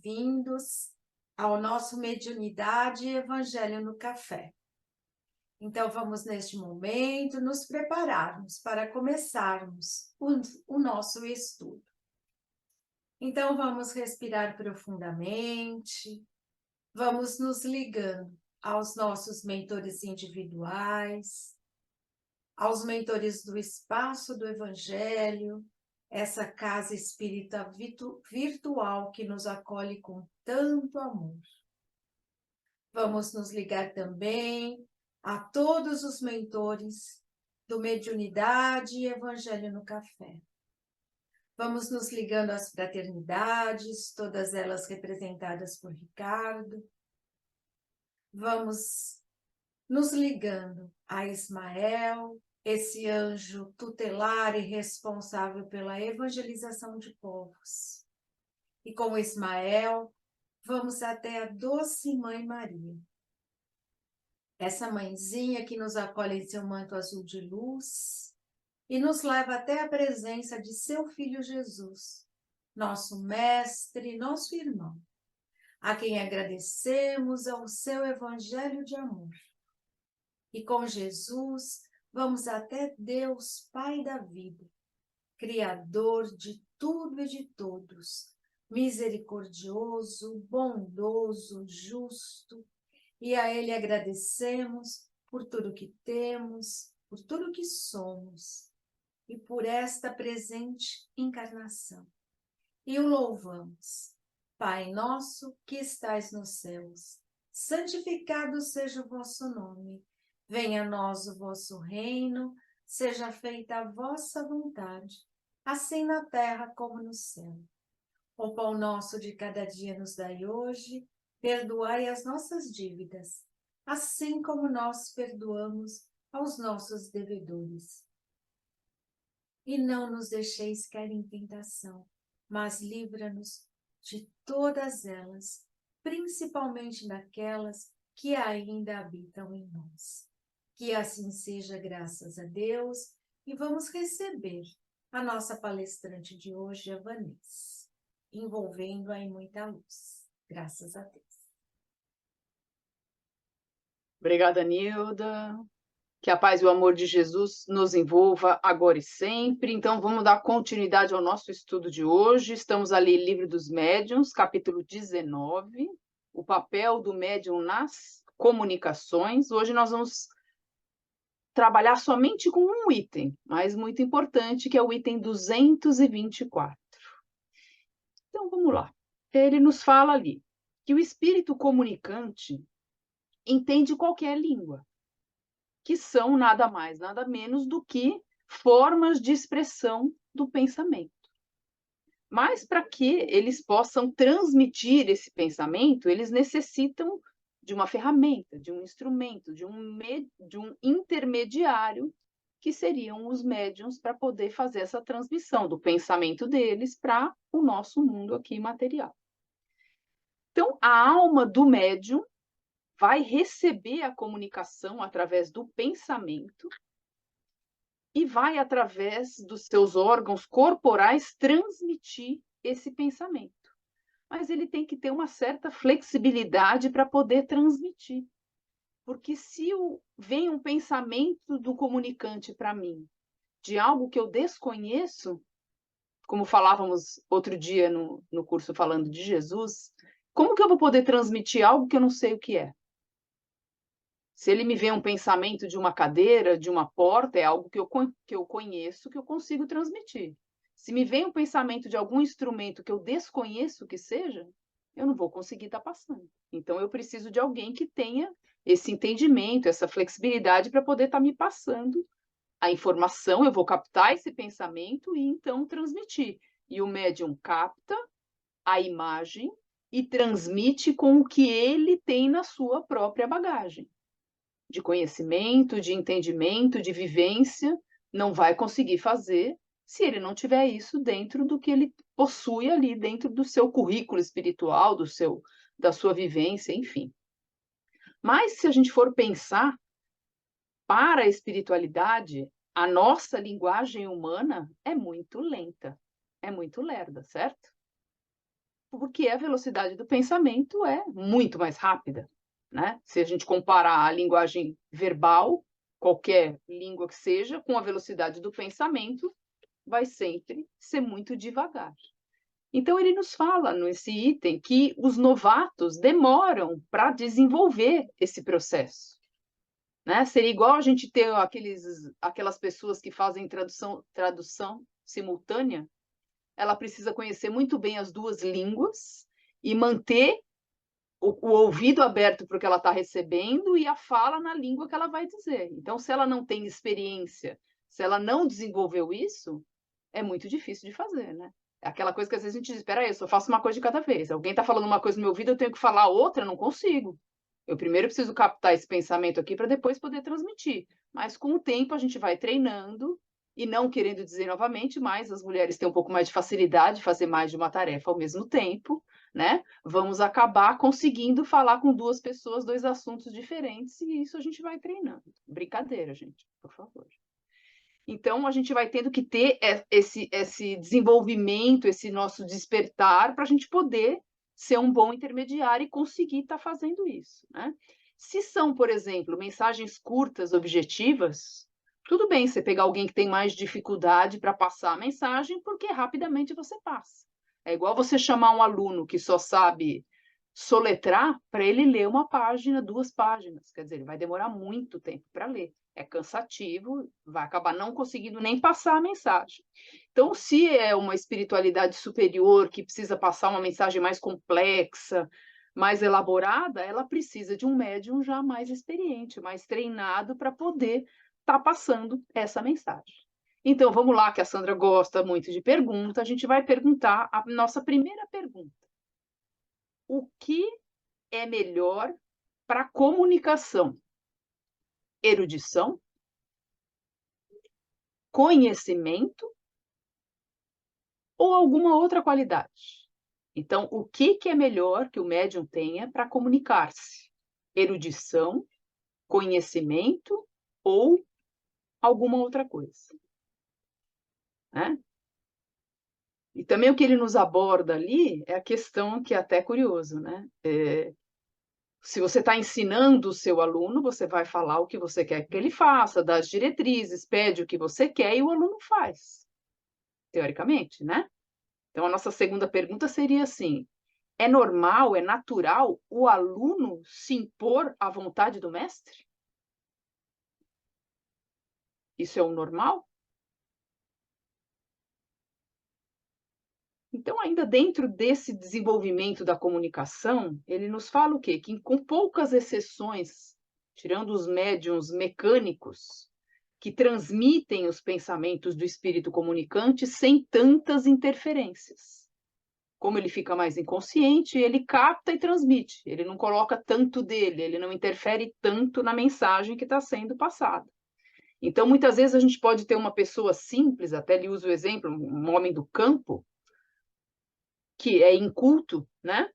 bem-vindos ao nosso Mediunidade e Evangelho no Café. Então, vamos neste momento nos prepararmos para começarmos o nosso estudo. Então, vamos respirar profundamente, vamos nos ligando aos nossos mentores individuais, aos mentores do espaço do Evangelho, essa casa espírita virtual que nos acolhe com tanto amor. Vamos nos ligar também a todos os mentores do Mediunidade e Evangelho no Café. Vamos nos ligando às fraternidades, todas elas representadas por Ricardo. Vamos nos ligando a Ismael, esse anjo tutelar e responsável pela evangelização de povos. E com Ismael, vamos até a doce Mãe Maria. Essa mãezinha que nos acolhe em seu manto azul de luz e nos leva até a presença de seu Filho Jesus, nosso mestre, nosso irmão, a quem agradecemos ao seu evangelho de amor. E com Jesus, vamos até Deus, Pai da vida, Criador de tudo e de todos, misericordioso, bondoso, justo, e a Ele agradecemos por tudo que temos, por tudo que somos, e por esta presente encarnação. E o louvamos. Pai nosso que estais nos céus, santificado seja o vosso nome. Venha a nós o vosso reino, seja feita a vossa vontade, assim na terra como no céu. O pão nosso de cada dia nos dai hoje, perdoai as nossas dívidas, assim como nós perdoamos aos nossos devedores. E não nos deixeis cair em tentação, mas livra-nos de todas elas, principalmente daquelas que ainda habitam em nós. Que assim seja, graças a Deus, e vamos receber a nossa palestrante de hoje, a Vanessa, envolvendo-a em muita luz. Graças a Deus. Obrigada, Nilda. Que a paz e o amor de Jesus nos envolva agora e sempre. Então, vamos dar continuidade ao nosso estudo de hoje. Estamos ali, Livro dos Médiuns, capítulo 19, o papel do médium nas comunicações. Hoje nós vamos trabalhar somente com um item, mas muito importante, que é o item 224. Então, vamos lá. Ele nos fala ali que o espírito comunicante entende qualquer língua, que são nada mais, nada menos do que formas de expressão do pensamento. Mas para que eles possam transmitir esse pensamento, eles necessitam de uma ferramenta, de um instrumento, de um intermediário, que seriam os médiuns, para poder fazer essa transmissão do pensamento deles para o nosso mundo aqui material. Então, a alma do médium vai receber a comunicação através do pensamento e vai, através dos seus órgãos corporais, transmitir esse pensamento. Mas ele tem que ter uma certa flexibilidade para poder transmitir. Porque se vem um pensamento do comunicante para mim, de algo que eu desconheço, como falávamos outro dia no curso falando de Jesus, como que eu vou poder transmitir algo que eu não sei o que é? Se ele me vê um pensamento de uma cadeira, de uma porta, é algo que eu conheço, que eu consigo transmitir. Se me vem um pensamento de algum instrumento que eu desconheço que seja, eu não vou conseguir estar passando. Então, eu preciso de alguém que tenha esse entendimento, essa flexibilidade para poder estar me passando a informação. Eu vou captar esse pensamento e então transmitir. E o médium capta a imagem e transmite com o que ele tem na sua própria bagagem de conhecimento, de entendimento, de vivência. Não vai conseguir fazer se ele não tiver isso dentro do que ele possui ali, dentro do seu currículo espiritual, da sua vivência, enfim. Mas se a gente for pensar para a espiritualidade, a nossa linguagem humana é muito lenta, é muito lerda, certo? porque a velocidade do pensamento é muito mais rápida, né? Se a gente comparar a linguagem verbal, qualquer língua que seja, com a velocidade do pensamento, vai sempre ser muito devagar. Então, ele nos fala nesse item que os novatos demoram para desenvolver esse processo, né? Seria igual a gente ter aquelas pessoas que fazem tradução simultânea. Ela precisa conhecer muito bem as duas línguas e manter o ouvido aberto para o que ela está recebendo e a fala na língua que ela vai dizer. Então, se ela não tem experiência, se ela não desenvolveu isso, é muito difícil de fazer, né? É aquela coisa que às vezes a gente diz, espera aí, eu só faço uma coisa de cada vez. Alguém está falando uma coisa no meu ouvido, eu tenho que falar outra, eu não consigo. Eu primeiro preciso captar esse pensamento aqui para depois poder transmitir. Mas com o tempo a gente vai treinando e não querendo dizer novamente, mas as mulheres têm um pouco mais de facilidade de fazer mais de uma tarefa ao mesmo tempo, né? Vamos acabar conseguindo falar com duas pessoas, dois assuntos diferentes, e isso a gente vai treinando. Brincadeira, gente, por favor. Então, a gente vai tendo que ter esse desenvolvimento, esse nosso despertar, para a gente poder ser um bom intermediário e conseguir estar fazendo isso, né? Se são, por exemplo, mensagens curtas, objetivas, tudo bem você pegar alguém que tem mais dificuldade para passar a mensagem, porque rapidamente você passa. É igual você chamar um aluno que só sabe soletrar para ele ler uma página, 2 páginas. Quer dizer, ele vai demorar muito tempo para ler. É cansativo, vai acabar não conseguindo nem passar a mensagem. Então, se é uma espiritualidade superior que precisa passar uma mensagem mais complexa, mais elaborada, ela precisa de um médium já mais experiente, mais treinado para poder estar passando essa mensagem. Então, vamos lá, que a Sandra gosta muito de pergunta, a gente vai perguntar a nossa primeira pergunta. O que é melhor para comunicação? Erudição? Conhecimento? Ou alguma outra qualidade? Então, o que é melhor que o médium tenha para comunicar-se? Erudição, conhecimento ou alguma outra coisa? Né? E também o que ele nos aborda ali é a questão que é até curioso, né? Se você está ensinando o seu aluno, você vai falar o que você quer que ele faça, dá as diretrizes, pede o que você quer e o aluno faz, teoricamente, né? Então, a nossa segunda pergunta seria assim: é normal, é natural o aluno se impor à vontade do mestre? Isso é o normal? Então, ainda dentro desse desenvolvimento da comunicação, ele nos fala o quê? Que com poucas exceções, tirando os médiuns mecânicos, que transmitem os pensamentos do espírito comunicante sem tantas interferências. Como ele fica mais inconsciente, ele capta e transmite. Ele não coloca tanto dele, ele não interfere tanto na mensagem que está sendo passada. Então, muitas vezes a gente pode ter uma pessoa simples, até lhe uso o exemplo, um homem do campo, que é inculto, né?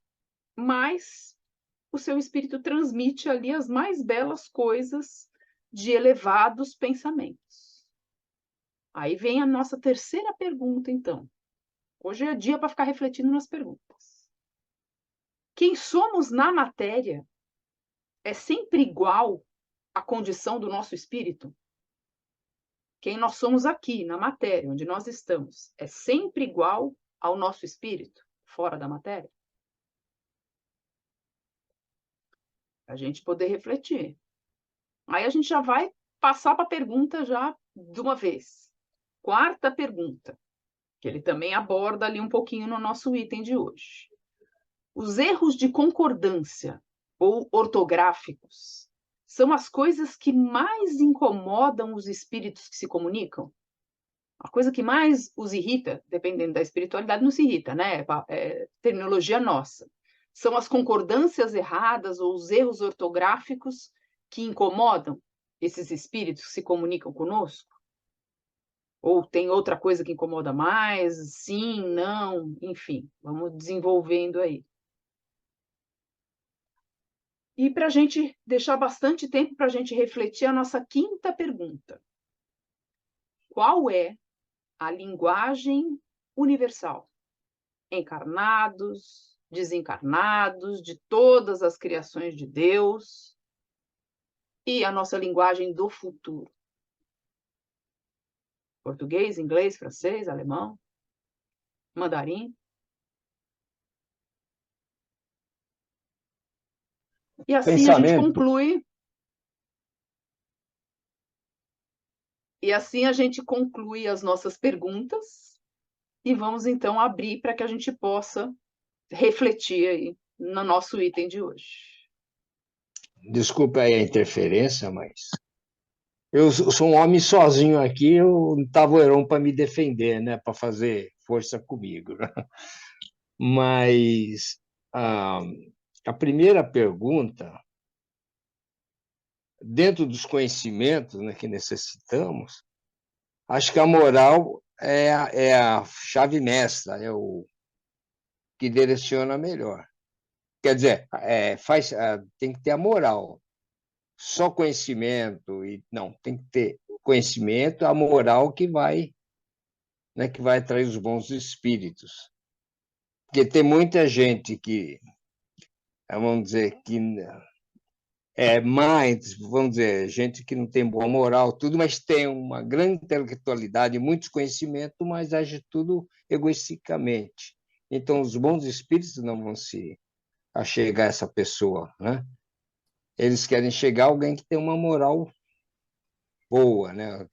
Mas o seu espírito transmite ali as mais belas coisas de elevados pensamentos. Aí vem a nossa terceira pergunta, então. Hoje é dia para ficar refletindo nas perguntas. Quem somos na matéria é sempre igual à condição do nosso espírito? Quem nós somos aqui, na matéria, onde nós estamos, é sempre igual ao nosso espírito, fora da matéria? A gente poder refletir. Aí a gente já vai passar para a pergunta já de uma vez. Quarta pergunta, que ele também aborda ali um pouquinho no nosso item de hoje. Os erros de concordância ou ortográficos são as coisas que mais incomodam os espíritos que se comunicam? A coisa que mais os irrita, dependendo da espiritualidade, não se irrita, né? É terminologia nossa. São as concordâncias erradas ou os erros ortográficos que incomodam esses espíritos que se comunicam conosco? Ou tem outra coisa que incomoda mais? Sim, não, enfim, vamos desenvolvendo aí. E para a gente deixar bastante tempo para a gente refletir, a nossa quinta pergunta: qual é a linguagem universal? encarnados, desencarnados, de todas as criações de Deus, e a nossa linguagem do futuro. Português, inglês, francês, alemão, mandarim. E assim a gente conclui. E assim a gente conclui as nossas perguntas e vamos então abrir para que a gente possa refletir aí no nosso item de hoje. Desculpa aí a interferência, mas eu sou um homem sozinho aqui, eu não tava o Heron para me defender, né, para fazer força comigo. Né? Mas a primeira pergunta, dentro dos conhecimentos, né, que necessitamos, acho que a moral é a chave mestra, é o que direciona melhor. Quer dizer, tem que ter a moral. Só conhecimento e não, tem que ter conhecimento, a moral que vai, né, que vai atrair os bons espíritos. Porque tem muita gente que, vamos dizer, que é mais, vamos dizer, gente que não tem boa moral, tudo, mas tem uma grande intelectualidade, muitos conhecimentos, mas age tudo egoisticamente. Então, os bons espíritos não vão se achegar a essa pessoa, né? Eles querem chegar a alguém que tem uma moral boa, né?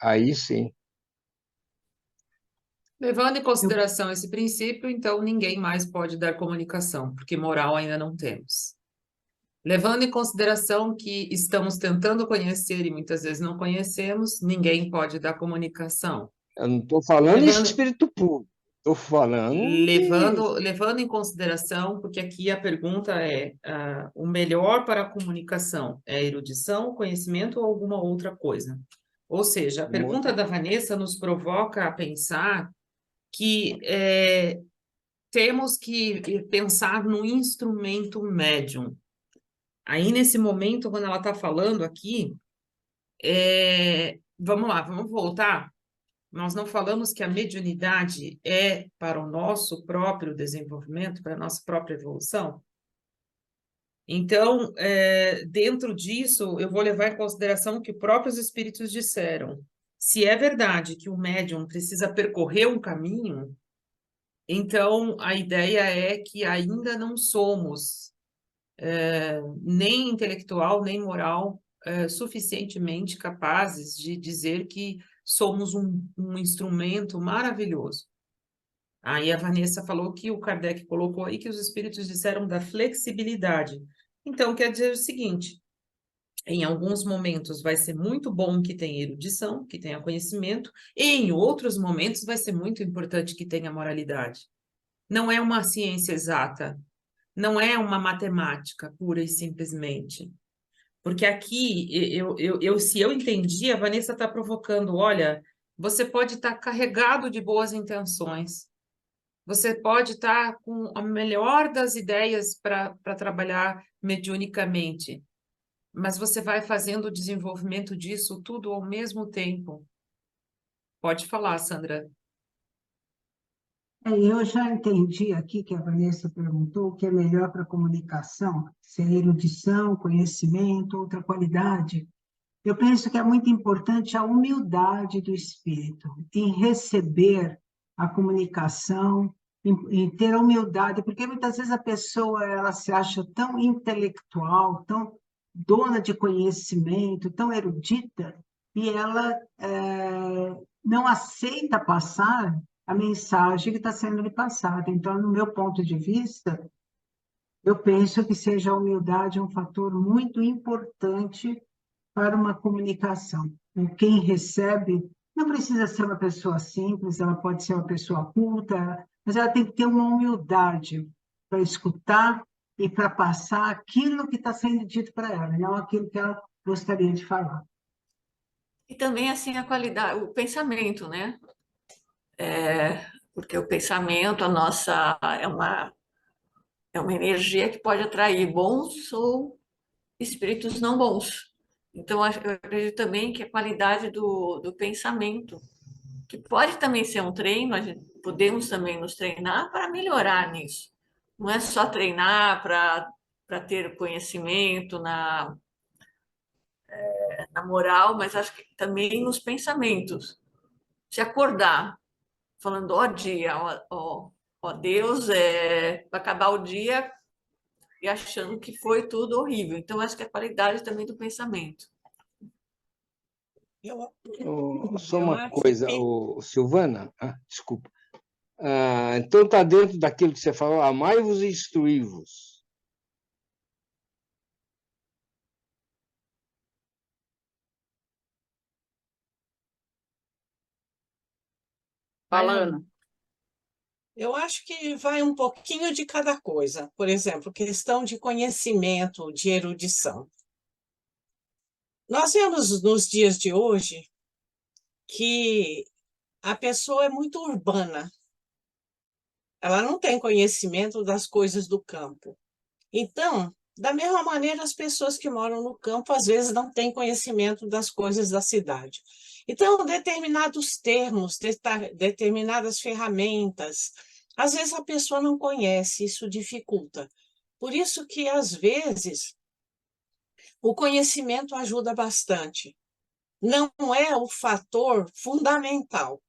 Aí sim. Levando em consideração esse princípio, então ninguém mais pode dar comunicação, porque moral ainda não temos. Levando em consideração que estamos tentando conhecer e muitas vezes não conhecemos, ninguém pode dar comunicação. Eu não estou falando em espírito puro, estou falando levando em consideração, porque aqui a pergunta é o melhor para a comunicação é a erudição, o conhecimento ou alguma outra coisa? Ou seja, a pergunta da Vanessa nos provoca a pensar que temos que pensar no instrumento médium. Aí, nesse momento, quando ela está falando aqui, vamos lá, vamos voltar. Nós não falamos que a mediunidade é para o nosso próprio desenvolvimento, para a nossa própria evolução? Então, dentro disso, eu vou levar em consideração o que próprios espíritos disseram. Se é verdade que o médium precisa percorrer um caminho, então a ideia é que ainda não somos nem intelectual, nem moral suficientemente capazes de dizer que somos um instrumento maravilhoso. Aí a Vanessa falou que o Kardec colocou aí que os espíritos disseram da flexibilidade. Então, quer dizer o seguinte, em alguns momentos vai ser muito bom que tenha erudição, que tenha conhecimento, e em outros momentos vai ser muito importante que tenha moralidade. Não é uma ciência exata, não é uma matemática pura e simplesmente. Porque aqui, se eu entendi, a Vanessa está provocando, olha, você pode estar carregado de boas intenções, você pode estar com a melhor das ideias para trabalhar mediunicamente, mas você vai fazendo o desenvolvimento disso tudo ao mesmo tempo. Pode falar, Sandra. Eu já entendi aqui que a Vanessa perguntou o que é melhor para a comunicação, se é erudição, conhecimento, outra qualidade. Eu penso que é muito importante a humildade do espírito, em receber a comunicação, em ter a humildade, porque muitas vezes a pessoa ela se acha tão intelectual, tão dona de conhecimento, tão erudita, e ela não aceita passar a mensagem que está sendo lhe passada. Então, no meu ponto de vista, eu penso que seja a humildade um fator muito importante para uma comunicação. Quem recebe não precisa ser uma pessoa simples, ela pode ser uma pessoa culta, mas ela tem que ter uma humildade para escutar e para passar aquilo que está sendo dito para ela, não aquilo que ela gostaria de falar. E também, assim, a qualidade, o pensamento, né? Porque o pensamento, é uma energia que pode atrair bons ou espíritos não bons. Então, eu acredito também que a qualidade do pensamento, que pode também ser um treino, podemos também nos treinar para melhorar nisso. Não é só treinar para ter conhecimento na moral, mas acho que também nos pensamentos. Se acordar falando, ó dia, ó Deus, vai acabar o dia e achando que foi tudo horrível. Então, acho que a qualidade também do pensamento. Eu, Só eu uma acho coisa, que Silvana, desculpa. Então está dentro daquilo que você falou, amai-vos e instruí-vos. Falando. Eu acho que vai um pouquinho de cada coisa. Por exemplo, questão de conhecimento, de erudição. Nós vemos nos dias de hoje que a pessoa é muito urbana. Ela não tem conhecimento das coisas do campo. Então, da mesma maneira, as pessoas que moram no campo às vezes não têm conhecimento das coisas da cidade. Então, determinados termos, determinadas ferramentas, às vezes a pessoa não conhece, isso dificulta. Por isso que, às vezes, o conhecimento ajuda bastante. Não é o fator fundamental.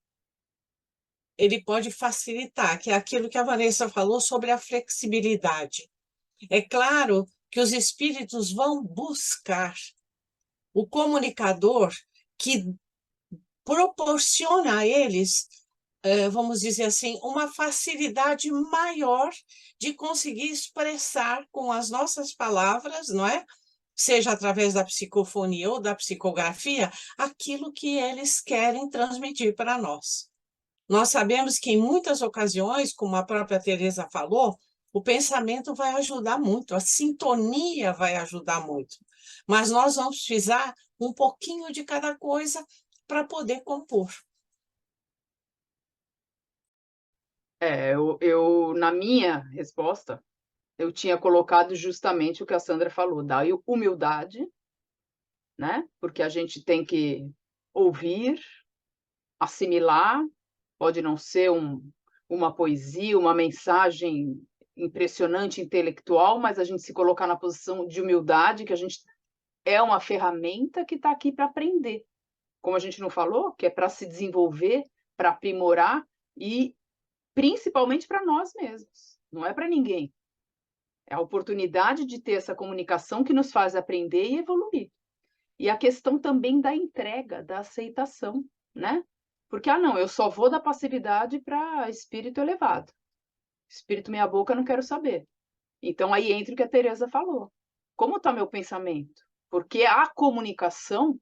Ele pode facilitar, que é aquilo que a Vanessa falou sobre a flexibilidade. É claro que os espíritos vão buscar o comunicador que proporciona a eles, vamos dizer assim, uma facilidade maior de conseguir expressar com as nossas palavras, não é? Seja através da psicofonia ou da psicografia, aquilo que eles querem transmitir para nós. Nós sabemos que em muitas ocasiões, como a própria Teresa falou, o pensamento vai ajudar muito, a sintonia vai ajudar muito. Mas nós vamos precisar um pouquinho de cada coisa para poder compor. Na minha resposta, eu tinha colocado justamente o que a Sandra falou, da humildade, né? Porque a gente tem que ouvir, assimilar, pode não ser uma poesia, uma mensagem impressionante, intelectual, mas a gente se colocar na posição de humildade, que a gente é uma ferramenta que está aqui para aprender. Como a gente não falou, que é para se desenvolver, para aprimorar e principalmente para nós mesmos, não é para ninguém. É a oportunidade de ter essa comunicação que nos faz aprender e evoluir. E a questão também da entrega, da aceitação, né? Porque, não, eu só vou da passividade para espírito elevado. Espírito meia boca, não quero saber. Então, aí entra o que a Teresa falou. Como está meu pensamento? Porque a comunicação,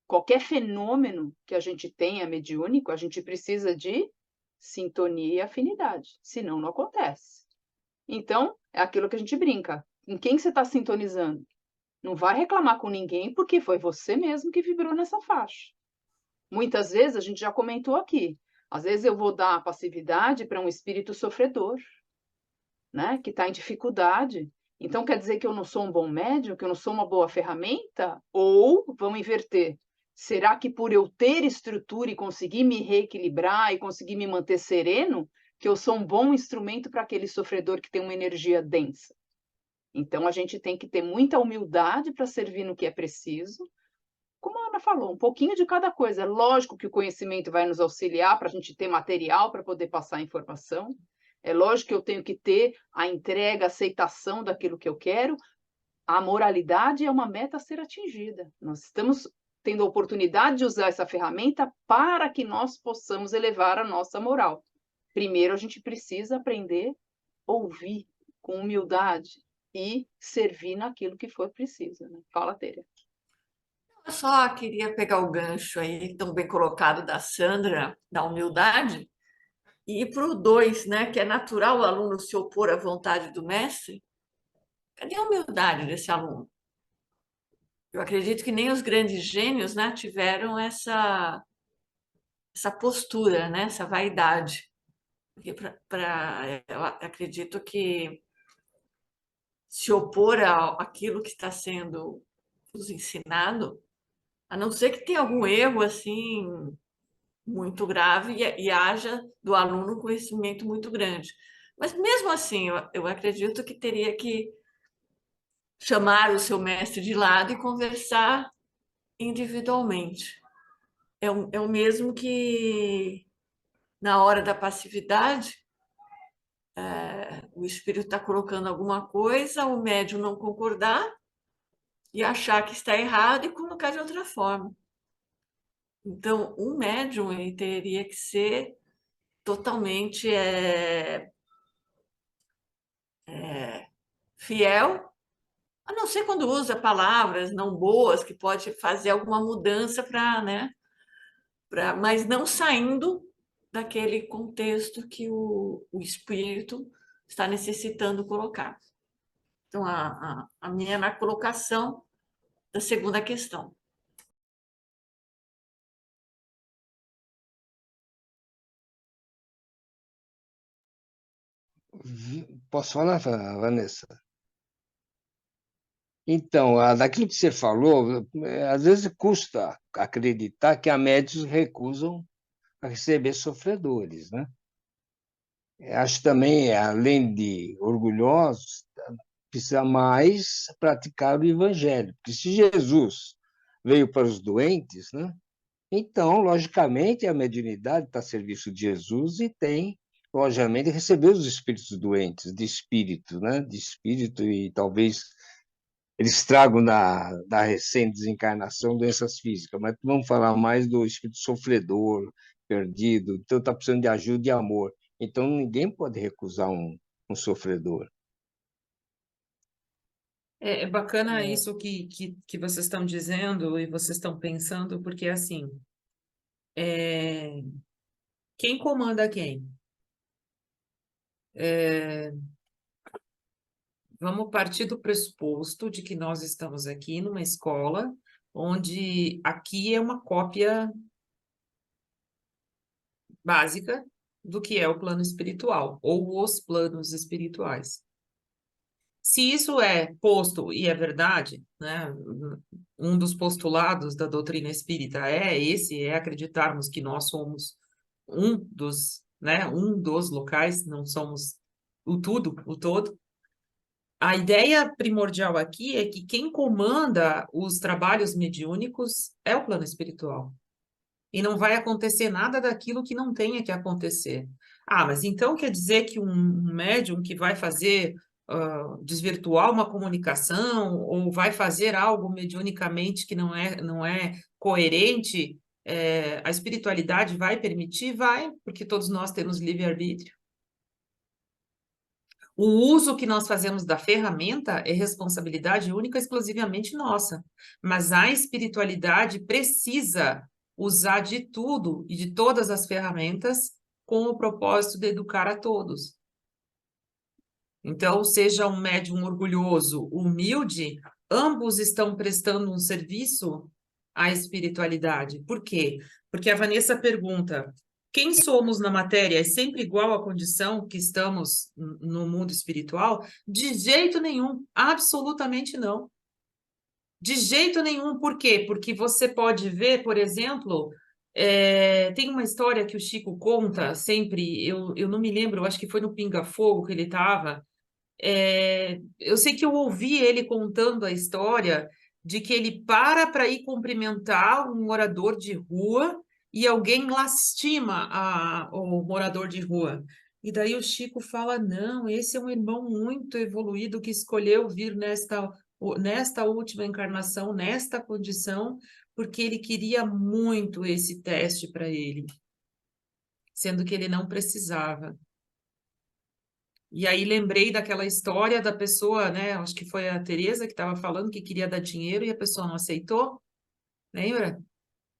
qualquer fenômeno que a gente tenha mediúnico, a gente precisa de sintonia e afinidade, senão não acontece. Então, é aquilo que a gente brinca. Em quem você está sintonizando? Não vai reclamar com ninguém, porque foi você mesmo que vibrou nessa faixa. Muitas vezes, a gente já comentou aqui, às vezes eu vou dar a passividade para um espírito sofredor, né, que está em dificuldade. Então, quer dizer que eu não sou um bom médium, que eu não sou uma boa ferramenta? Ou, vamos inverter, será que por eu ter estrutura e conseguir me reequilibrar e conseguir me manter sereno, que eu sou um bom instrumento para aquele sofredor que tem uma energia densa? Então, a gente tem que ter muita humildade para servir no que é preciso. Como a Ana falou, um pouquinho de cada coisa. É lógico que o conhecimento vai nos auxiliar para a gente ter material para poder passar a informação. É lógico que eu tenho que ter a entrega, a aceitação daquilo que eu quero. A moralidade é uma meta a ser atingida. Nós estamos tendo a oportunidade de usar essa ferramenta para que nós possamos elevar a nossa moral. Primeiro, a gente precisa aprender a ouvir com humildade e servir naquilo que for preciso, né? Fala, Tere. Eu só queria pegar o gancho aí, tão bem colocado da Sandra, da humildade, e ir para o 2, né? Que é natural o aluno se opor à vontade do mestre. Cadê a humildade desse aluno? Eu acredito que nem os grandes gênios, né, tiveram essa postura, né, essa vaidade. Porque eu acredito que se opor àquilo que está sendo nos ensinado, a não ser que tenha algum erro assim muito grave e haja do aluno um conhecimento muito grande. Mas mesmo assim, eu acredito que teria que chamar o seu mestre de lado e conversar individualmente. É o mesmo que na hora da passividade, o espírito está colocando alguma coisa, o médium não concordar e achar que está errado e colocar de outra forma. Então, um médium ele teria que ser totalmente fiel, a não ser quando usa palavras não boas, que pode fazer alguma mudança para, né, mas não saindo daquele contexto que o espírito está necessitando colocar. Então, a minha é na colocação da segunda questão. Posso falar, Vanessa? Então, daquilo que você falou, às vezes custa acreditar que há médios recusam a receber sofredores, né? Acho também, além de orgulhosos, precisa mais praticar o evangelho. Porque se Jesus veio para os doentes, né? Então, logicamente, a mediunidade está a serviço de Jesus e tem, logicamente, receber os espíritos doentes, de espírito, né? De espírito, e talvez eles tragam da recém-desencarnação doenças físicas, mas vamos falar mais do espírito sofredor, perdido, então está precisando de ajuda e amor. Então, ninguém pode recusar um sofredor. É bacana isso que vocês estão dizendo e vocês estão pensando, porque assim, quem comanda quem? Vamos partir do pressuposto de que nós estamos aqui numa escola onde aqui é uma cópia básica do que é o plano espiritual, ou os planos espirituais. Se isso é posto e é verdade, né, um dos postulados da doutrina espírita é acreditarmos que nós somos um dos locais, não somos o tudo, o todo. A ideia primordial aqui é que quem comanda os trabalhos mediúnicos é o plano espiritual. E não vai acontecer nada daquilo que não tenha que acontecer. Ah, mas então quer dizer que um médium que vai fazer, desvirtuar uma comunicação ou vai fazer algo mediunicamente que não é coerente, a espiritualidade vai permitir? Vai, porque todos nós temos livre-arbítrio. O uso que nós fazemos da ferramenta é responsabilidade única e exclusivamente nossa, mas a espiritualidade precisa usar de tudo e de todas as ferramentas com o propósito de educar a todos. Então, seja um médium orgulhoso, humilde, ambos estão prestando um serviço à espiritualidade. Por quê? Porque a Vanessa pergunta: quem somos na matéria é sempre igual à condição que estamos no mundo espiritual? De jeito nenhum, absolutamente não. De jeito nenhum, por quê? Porque você pode ver, por exemplo, tem uma história que o Chico conta sempre, eu não me lembro, eu acho que foi no Pinga Fogo que ele estava. Eu sei que eu ouvi ele contando a história de que ele para ir cumprimentar um morador de rua e alguém lastima o morador de rua. E daí o Chico fala: não, esse é um irmão muito evoluído que escolheu vir nesta última encarnação, nesta condição, porque ele queria muito esse teste para ele, sendo que ele não precisava. E aí lembrei daquela história da pessoa, né? Acho que foi a Teresa que estava falando que queria dar dinheiro e a pessoa não aceitou. Lembra?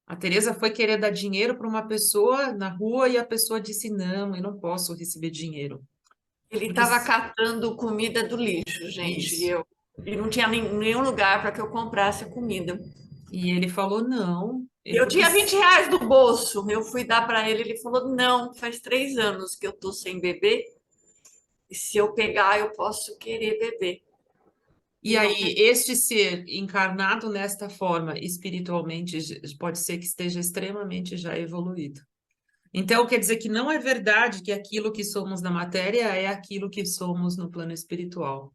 A Teresa foi querer dar dinheiro para uma pessoa na rua e a pessoa disse: não, eu não posso receber dinheiro. Ele Porque estava catando comida do lixo, gente, Isso. e não tinha nenhum lugar para que eu comprasse a comida. E ele falou: não. Eu tinha 20 reais no bolso, eu fui dar para ele, ele falou: não, faz 3 anos que eu estou sem beber, e se eu pegar, eu posso querer beber. E aí, este ser encarnado nesta forma, espiritualmente, pode ser que esteja extremamente já evoluído. Então, quer dizer que não é verdade que aquilo que somos na matéria é aquilo que somos no plano espiritual.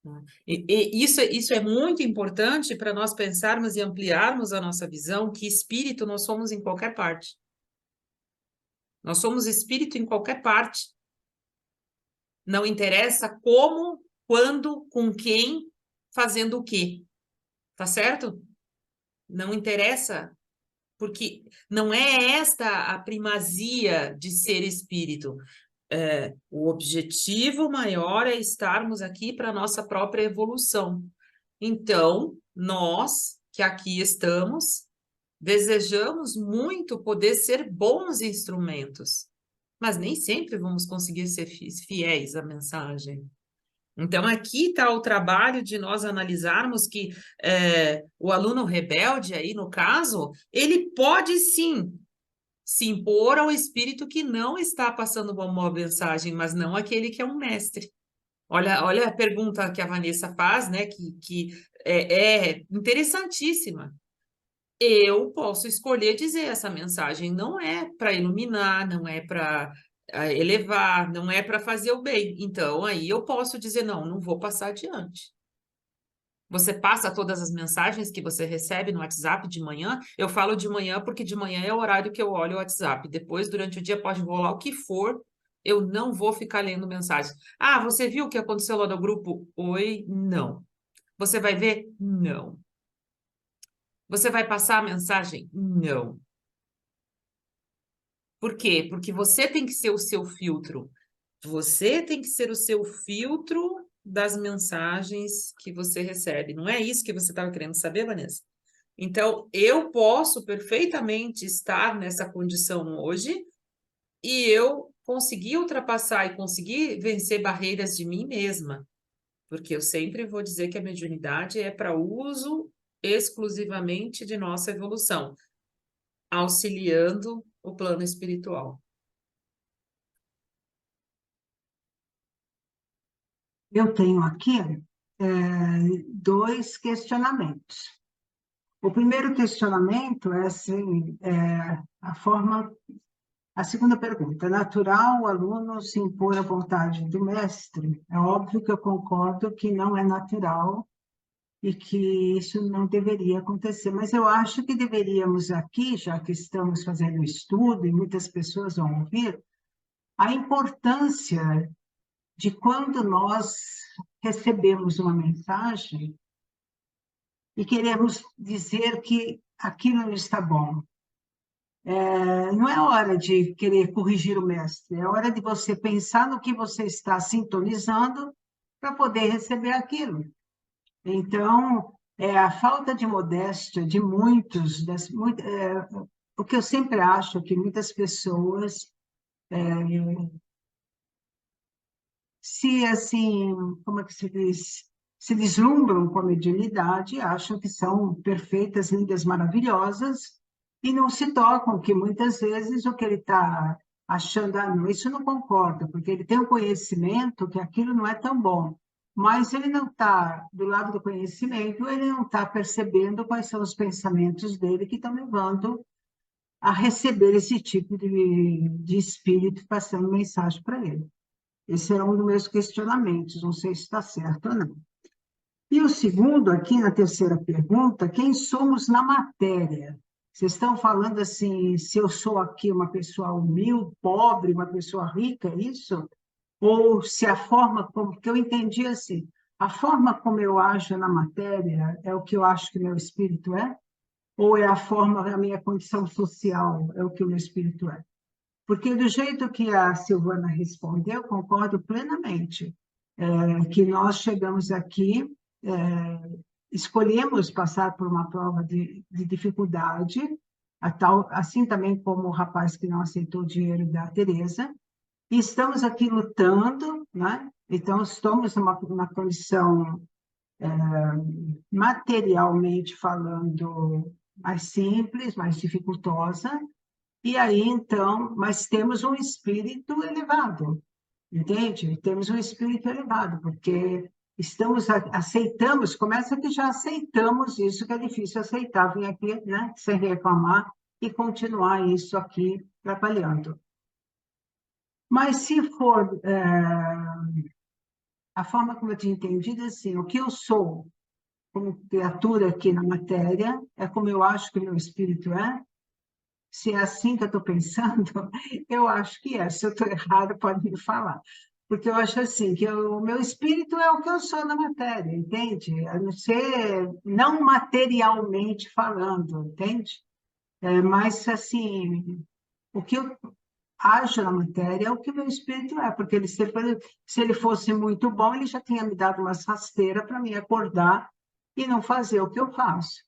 Né? E isso é muito importante para nós pensarmos e ampliarmos a nossa visão, que espírito nós somos em qualquer parte. Nós somos espírito em qualquer parte. Não interessa como, quando, com quem, fazendo o quê. Tá certo? Não interessa, porque não é esta a primazia de ser espírito. O objetivo maior é estarmos aqui para a nossa própria evolução. Então, nós que aqui estamos, desejamos muito poder ser bons instrumentos, mas nem sempre vamos conseguir ser fiéis à mensagem. Então, aqui está o trabalho de nós analisarmos que o aluno rebelde, aí no caso, ele pode sim se impor ao espírito que não está passando uma boa mensagem, mas não aquele que é um mestre. Olha a pergunta que a Vanessa faz, né, que é interessantíssima. Eu posso escolher dizer essa mensagem não é para iluminar, não é para elevar, não é para fazer o bem. Então, aí eu posso dizer, não vou passar adiante. Você passa todas as mensagens que você recebe no WhatsApp de manhã? Eu falo de manhã porque de manhã é o horário que eu olho o WhatsApp. Depois, durante o dia, pode rolar o que for, eu não vou ficar lendo mensagens. Ah, você viu o que aconteceu lá no grupo? Oi, não. Você vai ver? Não. Você vai passar a mensagem? Não. Por quê? Porque você tem que ser o seu filtro. Você tem que ser o seu filtro das mensagens que você recebe. Não é isso que você estava querendo saber, Vanessa? Então, eu posso perfeitamente estar nessa condição hoje e eu conseguir ultrapassar e conseguir vencer barreiras de mim mesma. Porque eu sempre vou dizer que a mediunidade é para uso exclusivamente de nossa evolução, auxiliando o plano espiritual. Eu tenho aqui dois questionamentos. O primeiro questionamento é assim, a segunda pergunta, é natural o aluno se impor à vontade do mestre? É óbvio que eu concordo que não é natural e que isso não deveria acontecer, mas eu acho que deveríamos aqui, já que estamos fazendo um estudo e muitas pessoas vão ouvir, a importância de quando nós recebemos uma mensagem e queremos dizer que aquilo não está bom. Não é hora de querer corrigir o mestre, é hora de você pensar no que você está sintonizando para poder receber aquilo. Então, a falta de modéstia de muitos, o que eu sempre acho que muitas pessoas se assim, como é que se diz? Se deslumbram com a mediunidade, acham que são perfeitas, lindas, maravilhosas, e não se tocam que muitas vezes o que ele está achando, não, isso eu não concordo, porque ele tem um conhecimento que aquilo não é tão bom, mas ele não está, do lado do conhecimento, ele não está percebendo quais são os pensamentos dele que estão levando a receber esse tipo de espírito passando mensagem para ele. Esse era um dos meus questionamentos, não sei se está certo ou não. E o segundo, aqui na terceira pergunta, quem somos na matéria? Vocês estão falando assim, se eu sou aqui uma pessoa humilde, pobre, uma pessoa rica, é isso? Ou se a forma como, que eu entendi assim, a forma como eu ajo na matéria é o que eu acho que meu espírito é? Ou é a forma, a minha condição social é o que o meu espírito é? Porque do jeito que a Silvana respondeu, concordo plenamente, que nós chegamos aqui, escolhemos passar por uma prova de dificuldade, assim também como o rapaz que não aceitou o dinheiro da Teresa, e estamos aqui lutando, né? Então estamos numa condição, materialmente falando, mais simples, mais dificultosa, e aí, então, mas temos um espírito elevado, entende? Temos um espírito elevado, porque aceitamos, começa que já aceitamos isso, que é difícil aceitar, vir aqui, né, sem reclamar, e continuar isso aqui trabalhando. Mas se for a forma como eu tinha entendido, assim, o que eu sou como criatura aqui na matéria é como eu acho que o meu espírito é. Se é assim que eu estou pensando, eu acho que é. Se eu estou errado, pode me falar. Porque eu acho assim, que o meu espírito é o que eu sou na matéria, entende? A não ser, não materialmente falando, entende? Mas, assim, o que eu acho na matéria é o que o meu espírito é, porque ele sempre, se ele fosse muito bom, ele já tinha me dado umas rasteiras para me acordar e não fazer o que eu faço.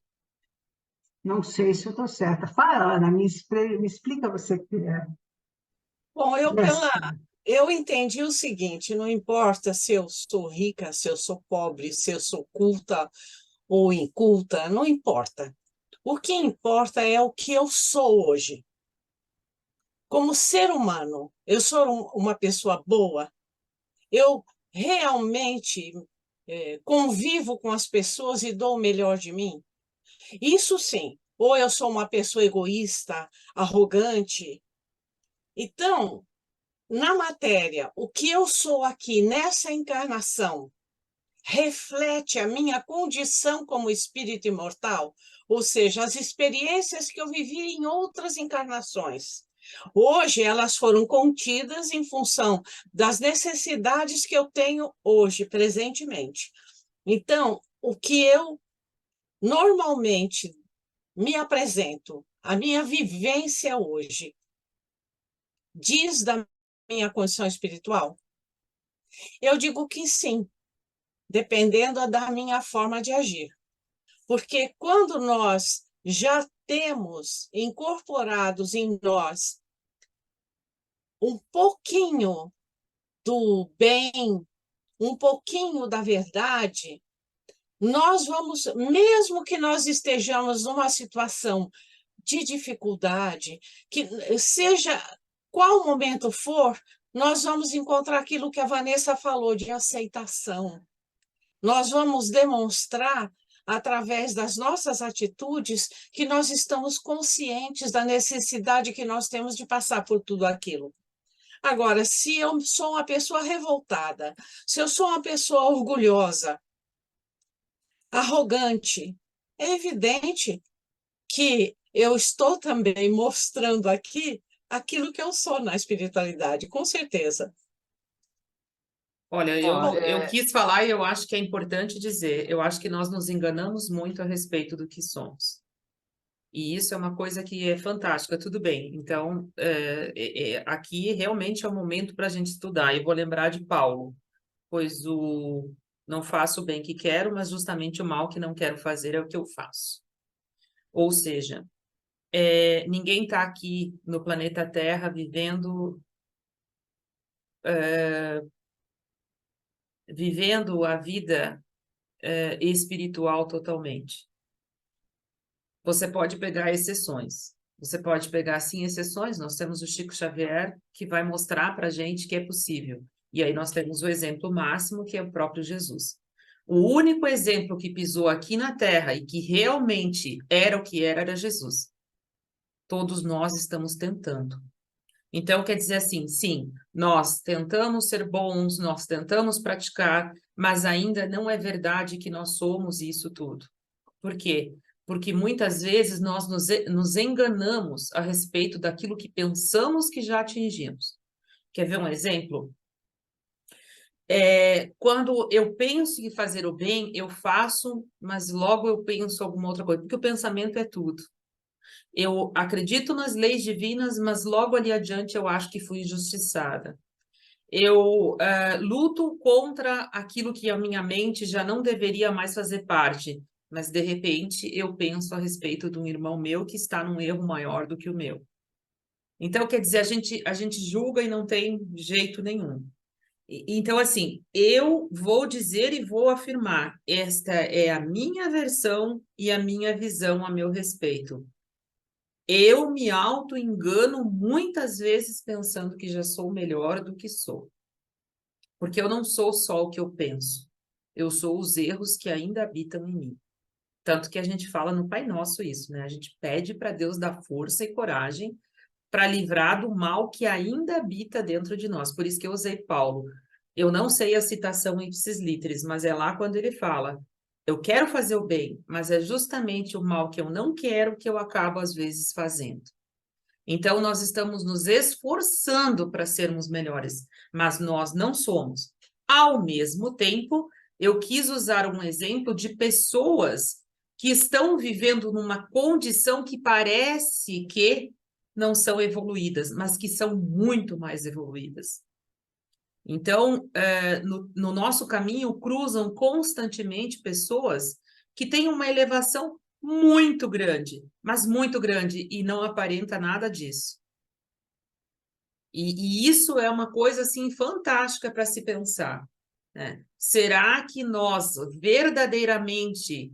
Não sei se eu estou certa. Fala, Ana, me explica você que é Bom, mestre. eu entendi o seguinte: não importa se eu sou rica, se eu sou pobre, se eu sou culta ou inculta, não importa. O que importa é o que eu sou hoje. Como ser humano, eu sou uma pessoa boa, eu realmente convivo com as pessoas e dou o melhor de mim. Isso sim. Ou eu sou uma pessoa egoísta, arrogante. Então, na matéria, o que eu sou aqui nessa encarnação reflete a minha condição como espírito imortal, ou seja, as experiências que eu vivi em outras encarnações. Hoje elas foram contidas em função das necessidades que eu tenho hoje, presentemente. Então, o que eu normalmente me apresento, a minha vivência hoje, diz da minha condição espiritual? Eu digo que sim, dependendo da minha forma de agir. Porque quando nós já temos incorporados em nós um pouquinho do bem, um pouquinho da verdade, nós vamos, mesmo que nós estejamos numa situação de dificuldade, que seja qual momento for, nós vamos encontrar aquilo que a Vanessa falou de aceitação. Nós vamos demonstrar, através das nossas atitudes, que nós estamos conscientes da necessidade que nós temos de passar por tudo aquilo. Agora, se eu sou uma pessoa revoltada, se eu sou uma pessoa orgulhosa, arrogante, é evidente que eu estou também mostrando aqui aquilo que eu sou na espiritualidade, com certeza. Olha, Ó, eu quis falar e eu acho que é importante dizer, eu acho que nós nos enganamos muito a respeito do que somos. E isso é uma coisa que é fantástica, tudo bem. Então, aqui realmente é o momento para a gente estudar. E vou lembrar de Paulo, pois o não faço o bem que quero, mas justamente o mal que não quero fazer é o que eu faço. Ou seja, ninguém está aqui no planeta Terra vivendo a vida espiritual totalmente. Você pode pegar exceções. Você pode pegar, sim, exceções. Nós temos o Chico Xavier, que vai mostrar para a gente que é possível. E aí nós temos o exemplo máximo, que é o próprio Jesus. O único exemplo que pisou aqui na Terra e que realmente era o que era Jesus. Todos nós estamos tentando. Então, quer dizer assim, sim, nós tentamos ser bons, nós tentamos praticar, mas ainda não é verdade que nós somos isso tudo. Por quê? Porque muitas vezes nós nos enganamos a respeito daquilo que pensamos que já atingimos. Quer ver um exemplo? Quando eu penso em fazer o bem, eu faço, mas logo eu penso alguma outra coisa, porque o pensamento é tudo. Eu acredito nas leis divinas, mas logo ali adiante eu acho que fui injustiçada. Eu luto contra aquilo que a minha mente já não deveria mais fazer parte, mas de repente eu penso a respeito de um irmão meu que está num erro maior do que o meu. Então, quer dizer, a gente julga e não tem jeito nenhum. Então, assim, eu vou dizer e vou afirmar, esta é a minha versão e a minha visão a meu respeito. Eu me auto-engano muitas vezes pensando que já sou melhor do que sou. Porque eu não sou só o que eu penso, eu sou os erros que ainda habitam em mim. Tanto que a gente fala no Pai Nosso isso, né? A gente pede para Deus dar força e coragem para livrar do mal que ainda habita dentro de nós. Por isso que eu usei Paulo. Eu não sei a citação ipsis literis, mas é lá quando ele fala: eu quero fazer o bem, mas é justamente o mal que eu não quero que eu acabo às vezes fazendo. Então, nós estamos nos esforçando para sermos melhores, mas nós não somos. Ao mesmo tempo, eu quis usar um exemplo de pessoas que estão vivendo numa condição que parece que não são evoluídas, mas que são muito mais evoluídas. Então, no nosso caminho, cruzam constantemente pessoas que têm uma elevação muito grande, mas muito grande, e não aparenta nada disso. E isso é uma coisa, assim, fantástica para se pensar, né? Será que nós verdadeiramente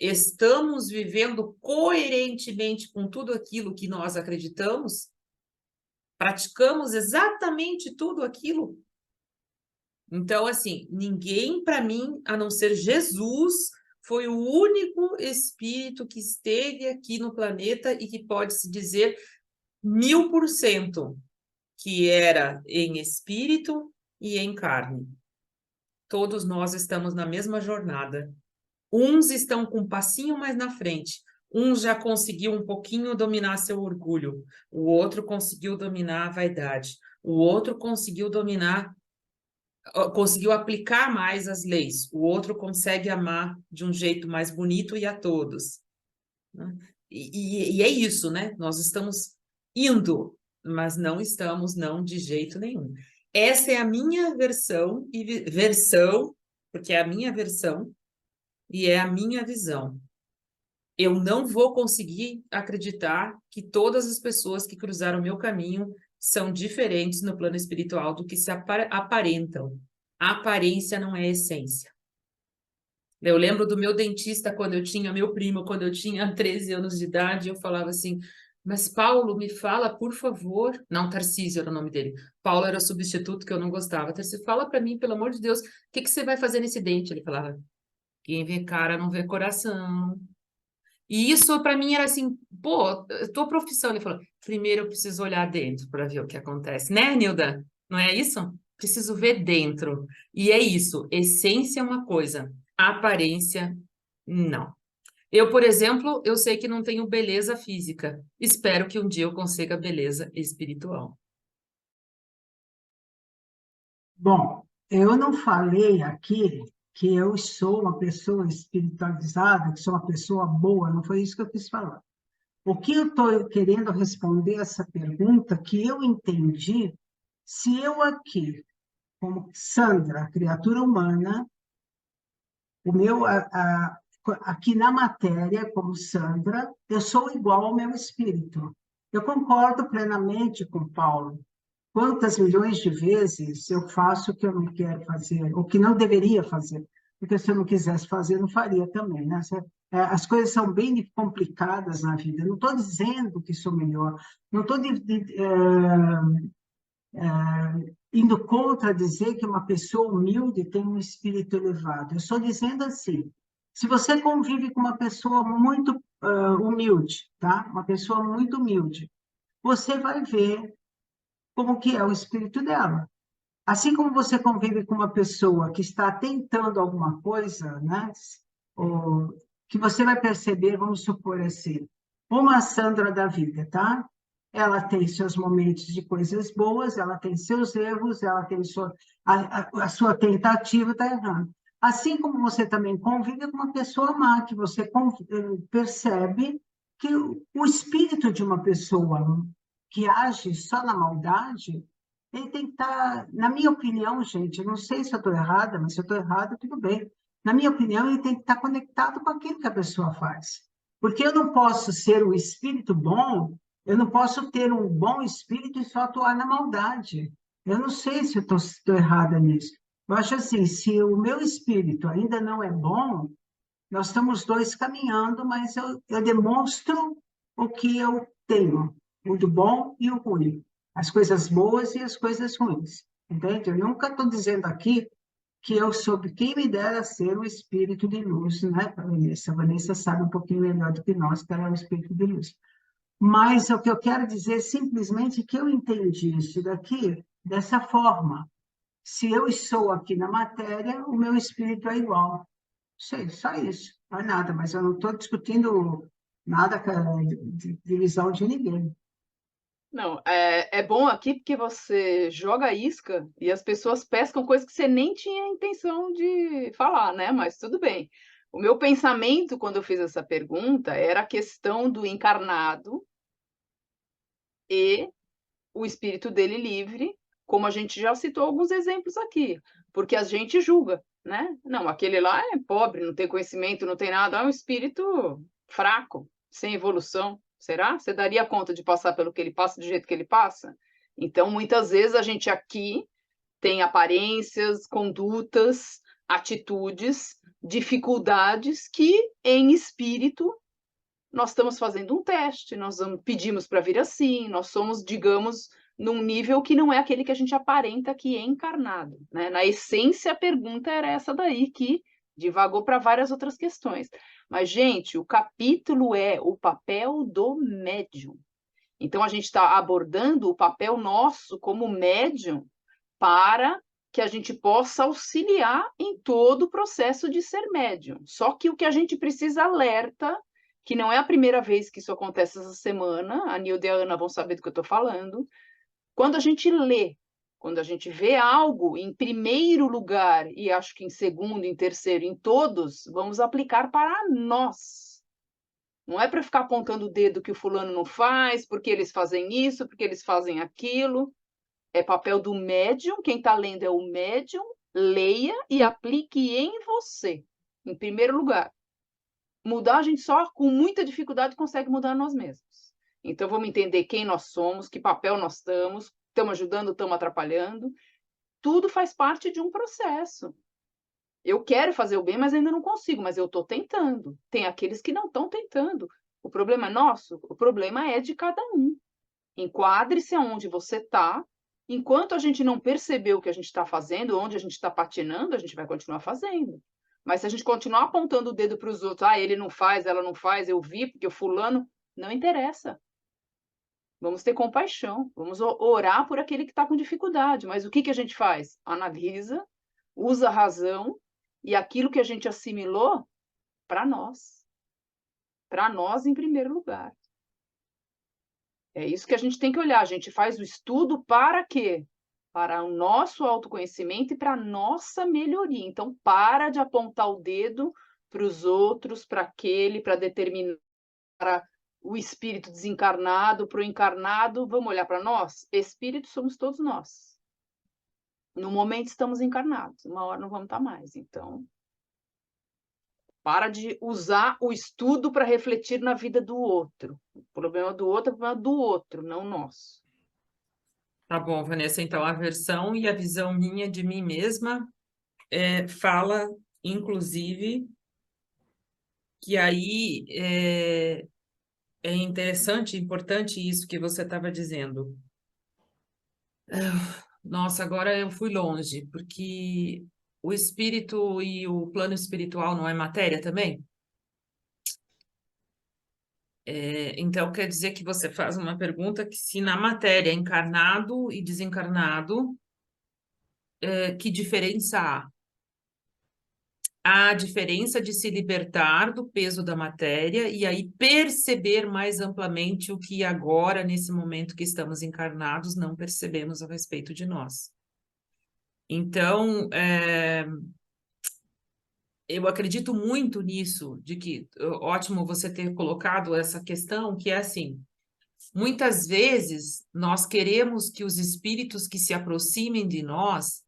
estamos vivendo coerentemente com tudo aquilo que nós acreditamos? Praticamos exatamente tudo aquilo? Então, assim, ninguém para mim, a não ser Jesus, foi o único espírito que esteve aqui no planeta e que pode se dizer 1000% que era em espírito e em carne. Todos nós estamos na mesma jornada. Uns estão com um passinho mais na frente, um já conseguiu um pouquinho dominar seu orgulho, o outro conseguiu dominar a vaidade, o outro conseguiu aplicar mais as leis, o outro consegue amar de um jeito mais bonito e a todos, né? E é isso, né? Nós estamos indo, mas não estamos, não, de jeito nenhum. Essa é a minha versão, porque é a minha versão e é a minha visão. Eu não vou conseguir acreditar que todas as pessoas que cruzaram o meu caminho são diferentes no plano espiritual do que se aparentam. A aparência não é essência. Eu lembro do meu dentista quando eu tinha, meu primo, quando eu tinha 13 anos de idade, eu falava assim: mas Paulo, me fala, por favor. Não, Tarcísio era o nome dele. Paulo era o substituto que eu não gostava. Tarcísio, fala para mim, pelo amor de Deus, o que você vai fazer nesse dente? Ele falava: quem vê cara não vê coração. E isso para mim era assim, pô, tua profissão. Ele falou: primeiro eu preciso olhar dentro para ver o que acontece, né, Nilda? Não é isso? Preciso ver dentro. E é isso, essência é uma coisa, aparência não. Eu, por exemplo, eu sei que não tenho beleza física. Espero que um dia eu consiga beleza espiritual. Bom, eu não falei aqui que eu sou uma pessoa espiritualizada, que sou uma pessoa boa, não foi isso que eu quis falar. O que eu estou querendo responder essa pergunta, que eu entendi, se eu aqui, como Sandra, criatura humana, o meu, aqui na matéria, como Sandra, eu sou igual ao meu espírito. Eu concordo plenamente com Paulo. Quantas milhões de vezes eu faço o que eu não quero fazer, o que não deveria fazer? Porque se eu não quisesse fazer, eu não faria também, né? As coisas são bem complicadas na vida. Eu não estou dizendo que sou melhor, não estou indo contra dizer que uma pessoa humilde tem um espírito elevado. Eu estou dizendo assim, se você convive com uma pessoa muito humilde, tá? Uma pessoa muito humilde, você vai ver como que é o espírito dela. Assim como você convive com uma pessoa que está tentando alguma coisa, né? Ou que você vai perceber, vamos supor assim, uma Sandra da vida, tá? Ela tem seus momentos de coisas boas, ela tem seus erros, ela tem a sua tentativa está errando. Assim como você também convive com uma pessoa má, que você percebe que o espírito de uma pessoa que age só na maldade, ele tem que estar, na minha opinião, gente, eu não sei se eu estou errada, mas se eu estou errada, tudo bem. Na minha opinião, ele tem que estar conectado com aquilo que a pessoa faz. Porque eu não posso ser um espírito bom, eu não posso ter um bom espírito e só atuar na maldade. Eu não sei se eu estou errada nisso. Eu acho assim, se o meu espírito ainda não é bom, nós estamos dois caminhando, mas eu demonstro o que eu tenho, o do bom e o ruim, as coisas boas e as coisas ruins, entende? Eu nunca estou dizendo aqui que eu soube, quem me dera ser o espírito de luz, né, Vanessa? A Vanessa sabe um pouquinho melhor do que nós, que ela é o espírito de luz. Mas o que eu quero dizer é simplesmente que eu entendi isso daqui dessa forma. Se eu estou aqui na matéria, o meu espírito é igual. Sei, só isso, não é nada, mas eu não estou discutindo nada de divisão de ninguém. Não, é bom aqui porque você joga isca e as pessoas pescam coisas que você nem tinha intenção de falar, né? Mas tudo bem. O meu pensamento, quando eu fiz essa pergunta, era a questão do encarnado e o espírito dele livre, como a gente já citou alguns exemplos aqui, porque a gente julga, né? Não, aquele lá é pobre, não tem conhecimento, não tem nada, é um espírito fraco, sem evolução. Será? Você daria conta de passar pelo que ele passa do jeito que ele passa? Então, muitas vezes a gente aqui tem aparências, condutas, atitudes, dificuldades que em espírito nós estamos fazendo um teste, nós pedimos para vir assim, nós somos, digamos, num nível que não é aquele que a gente aparenta que é encarnado, né? Na essência, a pergunta era essa daí, que divagou para várias outras questões. Mas, gente, o capítulo é o papel do médium. Então, a gente está abordando o papel nosso como médium para que a gente possa auxiliar em todo o processo de ser médium. Só que o que a gente precisa alerta, que não é a primeira vez que isso acontece essa semana, a Nilda e a Ana vão saber do que eu estou falando, quando a gente lê, quando a gente vê algo em primeiro lugar, e acho que em segundo, em terceiro, em todos, vamos aplicar para nós. Não é para ficar apontando o dedo que o fulano não faz, porque eles fazem isso, porque eles fazem aquilo. É papel do médium, quem está lendo é o médium, leia e aplique em você, em primeiro lugar. Mudar a gente só com muita dificuldade consegue mudar nós mesmos. Então vamos entender quem nós somos, que papel nós estamos ajudando, estamos atrapalhando. Tudo faz parte de um processo. Eu quero fazer o bem, mas ainda não consigo, mas eu estou tentando. Tem aqueles que não estão tentando. O problema é nosso? O problema é de cada um. Enquadre-se aonde você está. Enquanto a gente não perceber o que a gente está fazendo, onde a gente está patinando, a gente vai continuar fazendo. Mas se a gente continuar apontando o dedo para os outros, ele não faz, ela não faz, eu vi, porque o fulano, não interessa. Vamos ter compaixão, vamos orar por aquele que está com dificuldade. Mas o que a gente faz? Analisa, usa a razão e aquilo que a gente assimilou para nós. Para nós em primeiro lugar. É isso que a gente tem que olhar. A gente faz o estudo para quê? Para o nosso autoconhecimento e para a nossa melhoria. Então, para de apontar o dedo para os outros, para aquele, para determinar o espírito desencarnado, para o encarnado. Vamos olhar para nós? Espírito somos todos nós. No momento estamos encarnados, uma hora não vamos estar mais. Então, para de usar o estudo para refletir na vida do outro. O problema do outro é o problema do outro, não nosso. Tá bom, Vanessa. Então, a versão e a visão minha de mim mesma fala, inclusive, que aí é interessante, importante isso que você estava dizendo. Nossa, agora eu fui longe, porque o espírito e o plano espiritual não é matéria também? Então, quer dizer que você faz uma pergunta que se na matéria encarnado e desencarnado, que diferença há? Há a diferença de se libertar do peso da matéria e aí perceber mais amplamente o que agora, nesse momento que estamos encarnados, não percebemos a respeito de nós. Então, eu acredito muito nisso, de que, ótimo você ter colocado essa questão, que é assim, muitas vezes nós queremos que os espíritos que se aproximem de nós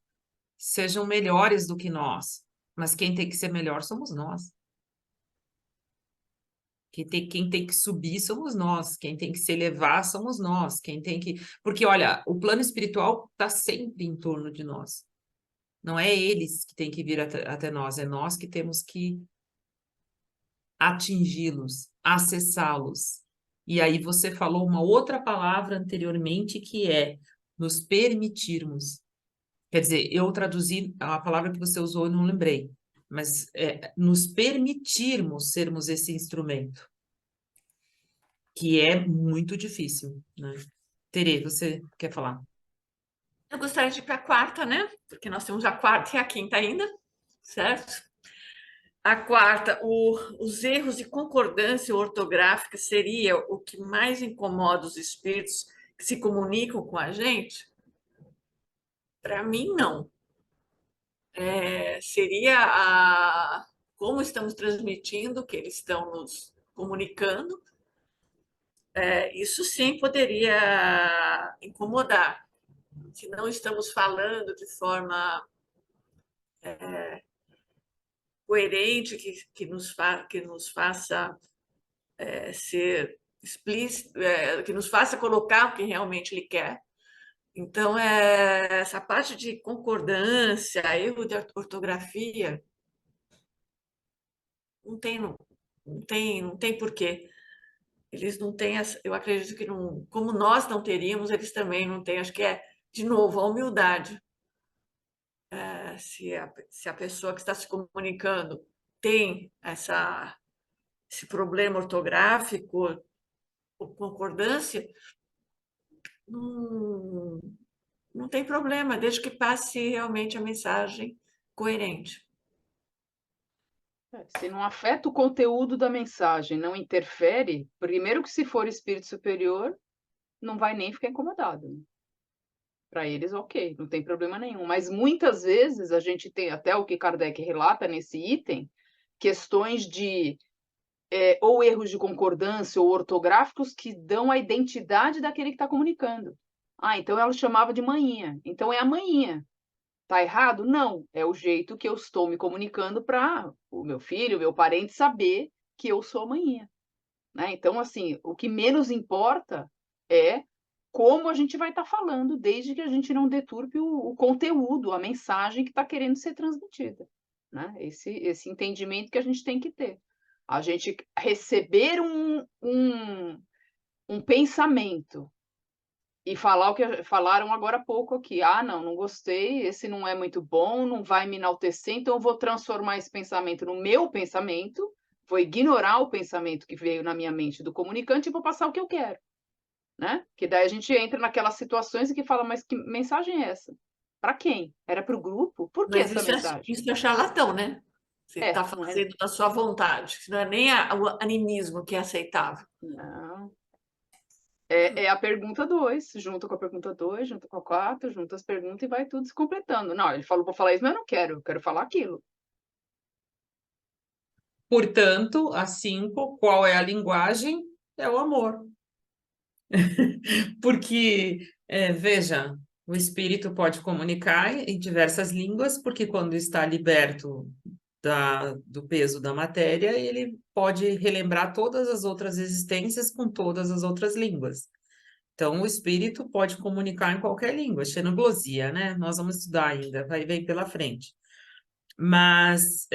sejam melhores do que nós, mas quem tem que ser melhor somos nós. Quem tem que subir somos nós, quem tem que se elevar somos nós, quem tem que... Porque, olha, o plano espiritual está sempre em torno de nós. Não é eles que têm que vir até nós, é nós que temos que atingi-los, acessá-los. E aí você falou uma outra palavra anteriormente que é nos permitirmos. Quer dizer, eu traduzi a palavra que você usou, eu não lembrei, mas nos permitirmos sermos esse instrumento, que é muito difícil, né? Tere, você quer falar? Eu gostaria de ir para a quarta, né? Porque nós temos a quarta e a quinta ainda, certo? A quarta, os erros de concordância ortográfica seria o que mais incomoda os espíritos que se comunicam com a gente? Para mim, não. Seria como estamos transmitindo, que eles estão nos comunicando. Isso sim poderia incomodar. Se não estamos falando de forma coerente, que nos faça ser explícito, que nos faça colocar o que realmente ele quer. Então, essa parte de concordância, erro de ortografia, não tem porquê. Eles não têm, eu acredito que não, como nós não teríamos, eles também não têm. Acho que de novo, a humildade. Se a pessoa que está se comunicando tem esse problema ortográfico ou concordância, não, não tem problema, desde que passe realmente a mensagem coerente. Se não afeta o conteúdo da mensagem, não interfere, primeiro que se for espírito superior, não vai nem ficar incomodado. Né? Para eles, ok, não tem problema nenhum. Mas muitas vezes a gente tem, até o que Kardec relata nesse item, questões de ou erros de concordância ou ortográficos que dão a identidade daquele que está comunicando. Ah, então ela chamava de manhinha. Então é a manhinha. Tá errado? Não. É o jeito que eu estou me comunicando para o meu filho, o meu parente saber que eu sou a manhinha. Né? Então, assim, o que menos importa é como a gente vai estar falando, desde que a gente não deturpe o conteúdo, a mensagem que está querendo ser transmitida. Né? Esse entendimento que a gente tem que ter. A gente receber um pensamento e falar o que falaram agora há pouco aqui. Ah, não gostei, esse não é muito bom, não vai me enaltecer, então eu vou transformar esse pensamento no meu pensamento, vou ignorar o pensamento que veio na minha mente do comunicante e vou passar o que eu quero. Né? Que daí a gente entra naquelas situações em que fala, mas que mensagem é essa? Para quem? Era para o grupo? Por que Mas essa mensagem? isso é charlatão, né? Você está Não é... fazendo da sua vontade, não é nem o animismo que é aceitável. Não. É a pergunta 2, junto com a pergunta 2, junto com a 4, junto as perguntas e vai tudo se completando. Não, ele falou para falar isso, mas eu não quero, eu quero falar aquilo. Portanto, a 5, qual é a linguagem? É o amor. Porque, veja, o espírito pode comunicar em diversas línguas, porque quando está liberto do peso da matéria, ele pode relembrar todas as outras existências com todas as outras línguas. Então, o espírito pode comunicar em qualquer língua, xenoglosia, né? Nós vamos estudar ainda, vem pela frente. Mas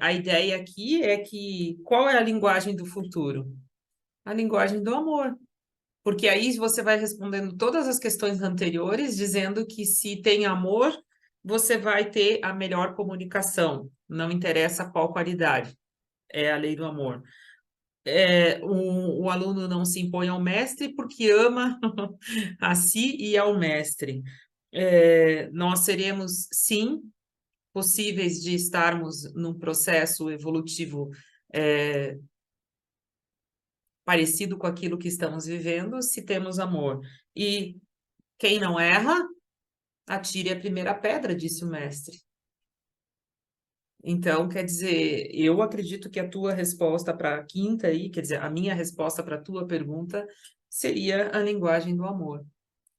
a ideia aqui é que qual é a linguagem do futuro? A linguagem do amor. Porque aí você vai respondendo todas as questões anteriores, dizendo que se tem amor, você vai ter a melhor comunicação. Não interessa qual qualidade. É a lei do amor. O aluno não se impõe ao mestre porque ama a si e ao mestre. Nós seremos, sim, possíveis de estarmos num processo evolutivo parecido com aquilo que estamos vivendo, se temos amor. E quem não erra, atire a primeira pedra, disse o mestre. Então, quer dizer, eu acredito que a tua resposta para a quinta aí, quer dizer, a minha resposta para a tua pergunta seria a linguagem do amor.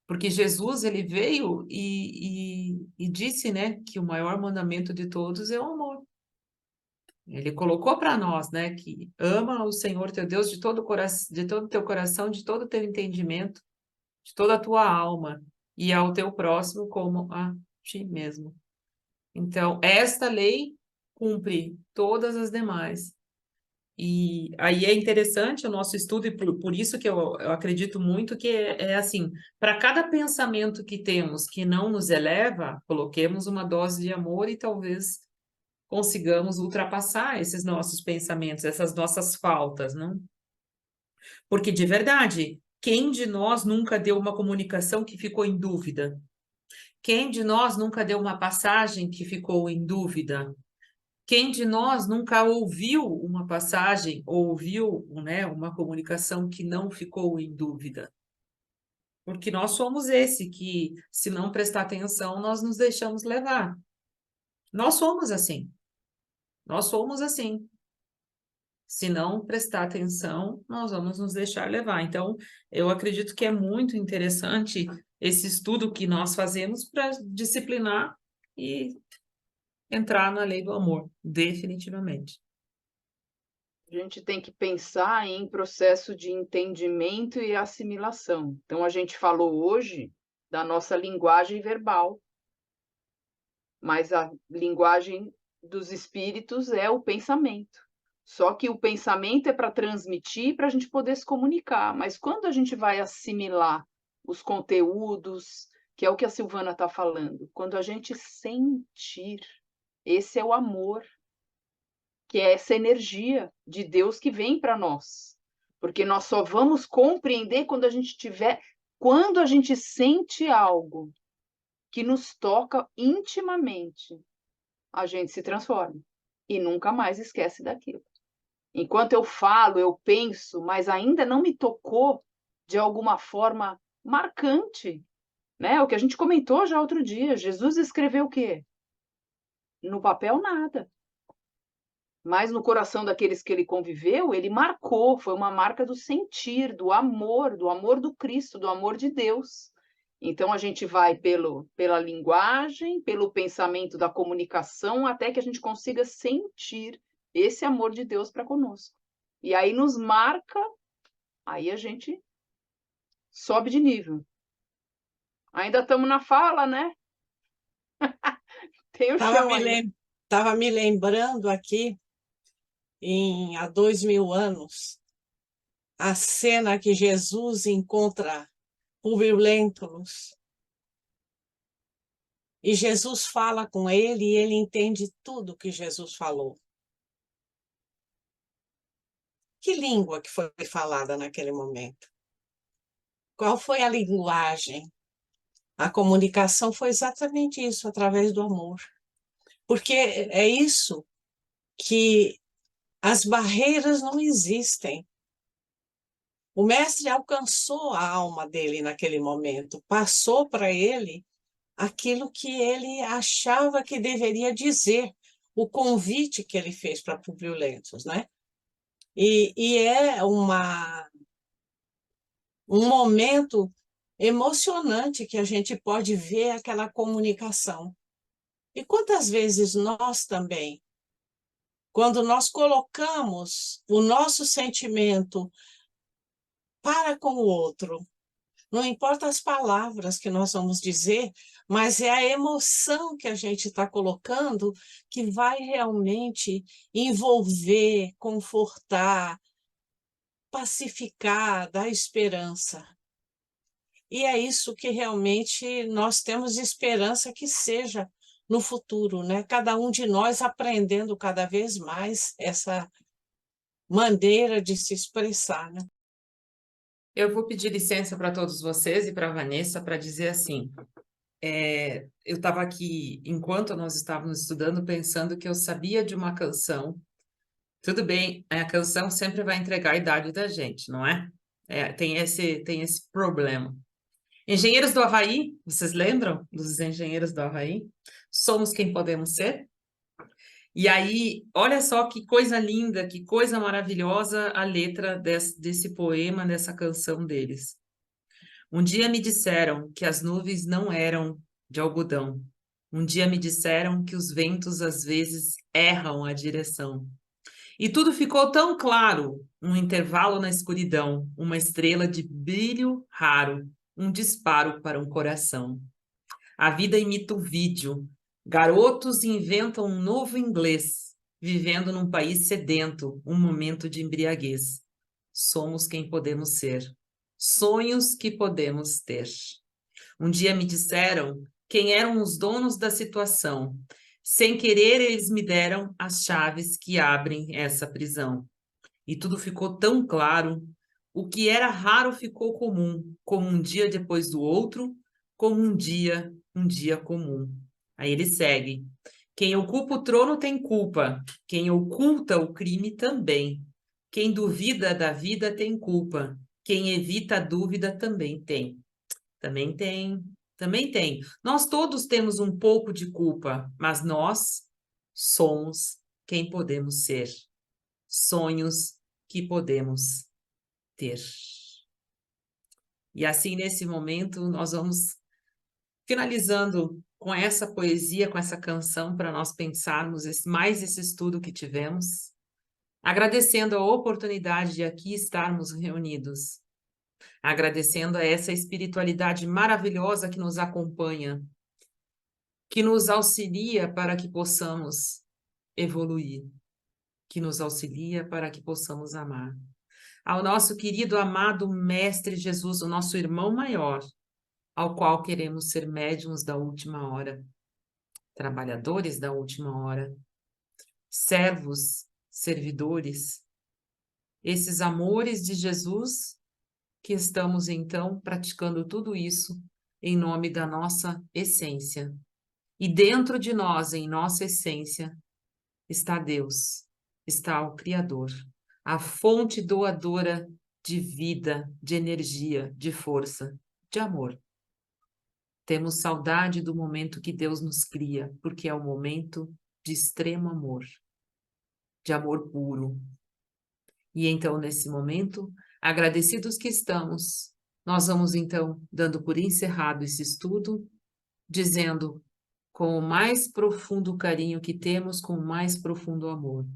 Porque Jesus, ele veio e disse, né, que o maior mandamento de todos é o amor. Ele colocou para nós, né, que ama o Senhor teu Deus de todo o teu coração, de todo o teu entendimento, de toda a tua alma, e ao teu próximo como a ti mesmo. Então, esta lei cumpre todas as demais. E aí é interessante o nosso estudo, e por isso que eu acredito muito que é assim, para cada pensamento que temos que não nos eleva, coloquemos uma dose de amor e talvez consigamos ultrapassar esses nossos pensamentos, essas nossas faltas, não? Porque, de verdade, quem de nós nunca deu uma comunicação que ficou em dúvida? Quem de nós nunca deu uma passagem que ficou em dúvida? Quem de nós nunca ouviu uma passagem, ou ouviu, né, uma comunicação que não ficou em dúvida? Porque nós somos esse que, se não prestar atenção, nós nos deixamos levar. Nós somos assim. Nós somos assim. Se não prestar atenção, nós vamos nos deixar levar. Então, eu acredito que é muito interessante esse estudo que nós fazemos para disciplinar e entrar na lei do amor, definitivamente. A gente tem que pensar em processo de entendimento e assimilação. Então, a gente falou hoje da nossa linguagem verbal, mas a linguagem dos espíritos é o pensamento. Só que o pensamento é para transmitir, para a gente poder se comunicar. Mas quando a gente vai assimilar os conteúdos, que é o que a Silvana está falando, quando a gente sentir, esse é o amor, que é essa energia de Deus que vem para nós. Porque nós só vamos compreender quando a gente sente algo que nos toca intimamente, a gente se transforma e nunca mais esquece daquilo. Enquanto eu falo, eu penso, mas ainda não me tocou de alguma forma marcante, né? O que a gente comentou já outro dia, Jesus escreveu o quê? No papel nada. Mas no coração daqueles que ele conviveu, ele marcou, foi uma marca do sentir, do amor do Cristo, do amor de Deus. Então a gente vai pela linguagem, pelo pensamento da comunicação, até que a gente consiga sentir esse amor de Deus para conosco. E aí nos marca, aí a gente sobe de nível. Ainda estamos na fala, né? Tem o chão aí. Estava me lembrando aqui, há 2000 anos, a cena que Jesus encontra Públio Lentulus. E Jesus fala com ele e ele entende tudo que Jesus falou. Que língua que foi falada naquele momento? Qual foi a linguagem? A comunicação foi exatamente isso, através do amor. Porque é isso que as barreiras não existem. O mestre alcançou a alma dele naquele momento, passou para ele aquilo que ele achava que deveria dizer, o convite que ele fez para Públio Lentulus, né? E é um momento emocionante que a gente pode ver aquela comunicação. E quantas vezes nós também, quando nós colocamos o nosso sentimento para com o outro, não importa as palavras que nós vamos dizer, mas é a emoção que a gente está colocando que vai realmente envolver, confortar, pacificar, dar esperança. E é isso que realmente nós temos esperança que seja no futuro, né? Cada um de nós aprendendo cada vez mais essa maneira de se expressar, né? Eu vou pedir licença para todos vocês e para a Vanessa para dizer assim, eu estava aqui, enquanto nós estávamos estudando, pensando que eu sabia de uma canção. Tudo bem, a canção sempre vai entregar a idade da gente, não é? Tem esse problema. Engenheiros do Havaí, vocês lembram dos Engenheiros do Havaí? Somos quem podemos ser? E aí, olha só que coisa linda, que coisa maravilhosa a letra desse poema, dessa canção deles. Um dia me disseram que as nuvens não eram de algodão. Um dia me disseram que os ventos às vezes erram a direção. E tudo ficou tão claro, um intervalo na escuridão, uma estrela de brilho raro, um disparo para um coração. A vida imita o vídeo. Garotos inventam um novo inglês. vivendo num país sedento, um momento de embriaguez. Somos quem podemos ser, sonhos que podemos ter. Um dia me disseram quem eram os donos da situação. Sem querer, eles me deram as chaves que abrem essa prisão. E tudo ficou tão claro. O que era raro ficou comum, como um dia depois do outro, como um dia comum. Aí ele segue. Quem ocupa o trono tem culpa, quem oculta o crime também. Quem duvida da vida tem culpa, quem evita a dúvida também tem. Também tem, também tem. Nós todos temos um pouco de culpa, mas nós somos quem podemos ser. Sonhos que podemos ter. E assim, nesse momento, nós vamos finalizando com essa poesia, com essa canção, para nós pensarmos mais esse estudo que tivemos, agradecendo a oportunidade de aqui estarmos reunidos, agradecendo a essa espiritualidade maravilhosa que nos acompanha, que nos auxilia para que possamos evoluir, que nos auxilia para que possamos amar. Ao nosso querido, amado Mestre Jesus, o nosso irmão maior, ao qual queremos ser médiuns da última hora, trabalhadores da última hora, servos, servidores, esses amores de Jesus que estamos, então, praticando tudo isso em nome da nossa essência. E dentro de nós, em nossa essência, está Deus, está o Criador, a fonte doadora de vida, de energia, de força, de amor. Temos saudade do momento que Deus nos cria, porque é o momento de extremo amor, de amor puro. E então, nesse momento, agradecidos que estamos, nós vamos então dando por encerrado esse estudo, dizendo com o mais profundo carinho que temos, com o mais profundo amor,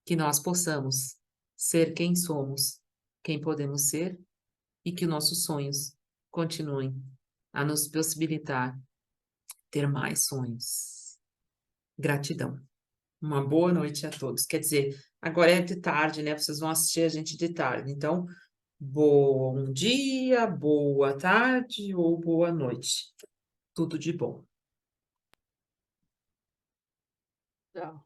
que nós possamos ser quem somos, quem podemos ser, e que nossos sonhos continuem a nos possibilitar ter mais sonhos. Gratidão. Uma boa noite a todos. Quer dizer, agora é de tarde, né? Vocês vão assistir a gente de tarde. Então, bom dia, boa tarde ou boa noite. Tudo de bom. Tchau.